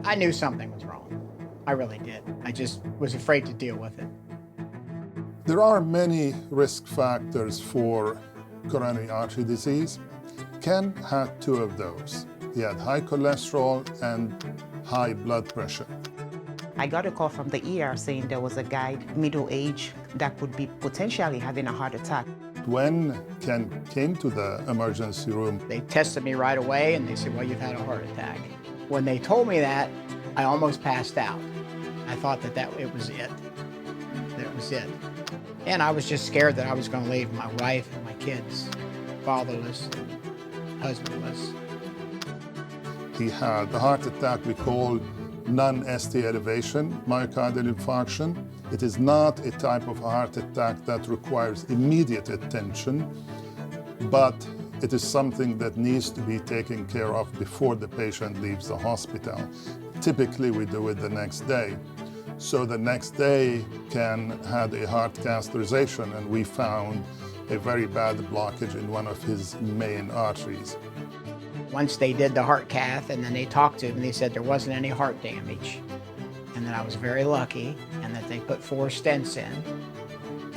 I knew something was wrong. I really did. I just was afraid to deal with it. There are many risk factors for coronary artery disease. Ken had two of those. He had high cholesterol and high blood pressure. I got a call from the ER saying there was a guy, middle age, that could be potentially having a heart attack. When Ken came to the emergency room, They tested me right away and they said, well, you've had a heart attack. When they told me that, I almost passed out. I thought that it was it. That it was it. And I was just scared that I was going to leave my wife and my kids fatherless and husbandless. he had the heart attack we call non-ST elevation myocardial infarction. It is not a type of heart attack that requires immediate attention, but it is something that needs to be taken care of before the patient leaves the hospital. Typically, we do it the next day. So the next day, Ken had a heart catheterization, and we found a very bad blockage in one of his main arteries. Once they did the heart cath and then they talked to him, they said there wasn't any heart damage and that I was very lucky and that they put 4 stents in.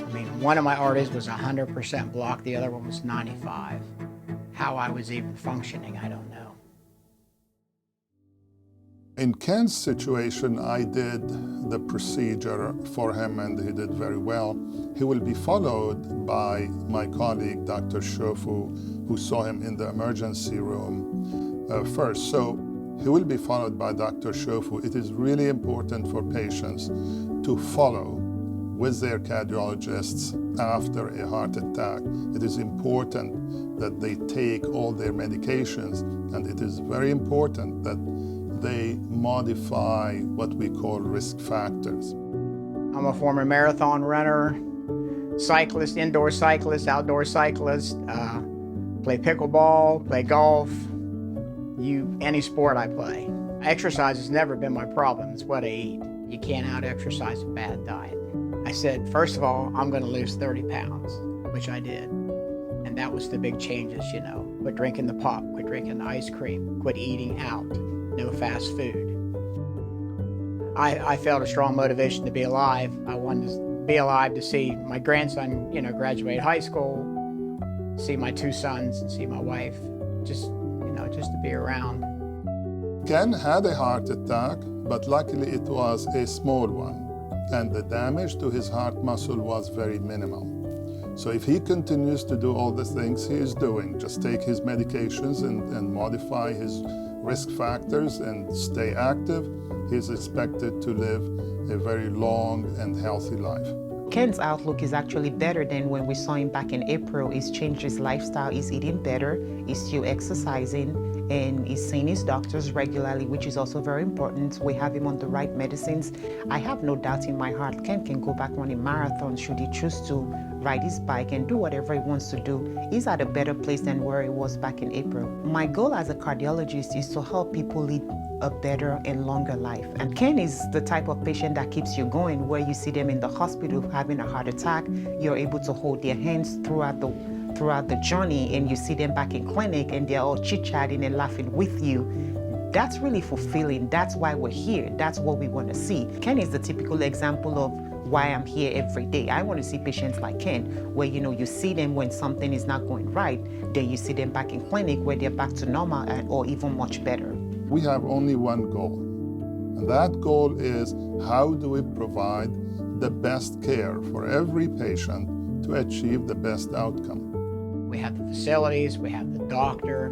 I mean, one of my arteries was 100% blocked, the other one was 95. How I was even functioning, I don't know. In Ken's situation, I did the procedure for him and he did very well. He will be followed by my colleague, Dr. Shofu, who saw him in the emergency room first. So he will be followed by Dr. Shofu. It is really important for patients to follow with their cardiologists after a heart attack. It is important that they take all their medications, and it is very important that they modify what we call risk factors. I'm a former marathon runner, cyclist, indoor cyclist, outdoor cyclist, play pickleball, play golf, any sport I play. Exercise has never been my problem, it's what I eat. You can't out-exercise a bad diet. I said, first of all, I'm gonna lose 30 pounds, which I did. And that was the big changes, you know. Quit drinking the pop, quit drinking the ice cream, quit eating out. No fast food. I felt a strong motivation to be alive. I wanted to be alive to see my grandson, graduate high school, see my 2 sons and see my wife, just to be around. Ken had a heart attack, but luckily it was a small one, and the damage to his heart muscle was very minimal. So if he continues to do all the things he is doing, just take his medications and modify his risk factors and stay active, he is expected to live a very long and healthy life. Ken's outlook is actually better than when we saw him back in April. He's changed his lifestyle, he's eating better, he's still exercising, and he's seeing his doctors regularly, which is also very important. We have him on the right medicines. I have no doubt in my heart Ken can go back running marathons should he choose to ride his bike and do whatever he wants to do. He's at a better place than where he was back in April. My goal as a cardiologist is to help people lead a better and longer life. And Ken is the type of patient that keeps you going, where you see them in the hospital having a heart attack, you're able to hold their hands throughout the journey, and you see them back in clinic and they're all chit-chatting and laughing with you. That's really fulfilling. That's why we're here. That's what we want to see. Ken is the typical example of why I'm here every day. I want to see patients like Ken, where you see them when something is not going right, then you see them back in clinic where they're back to normal or even much better. We have only one goal, and that goal is how do we provide the best care for every patient to achieve the best outcome. We have the facilities, we have the doctor,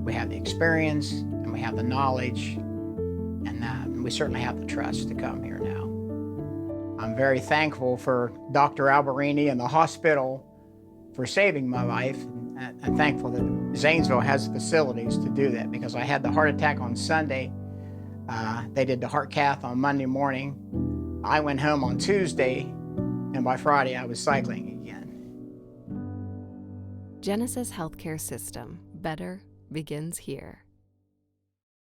we have the experience, and we have the knowledge, and we certainly have the trust to come here now. I'm very thankful for Dr. Alberini and the hospital for saving my life, and thankful that Zanesville has facilities to do that, because I had the heart attack on Sunday. They did the heart cath on Monday morning. I went home on Tuesday, and by Friday I was cycling again. Genesis Healthcare System. Better begins here.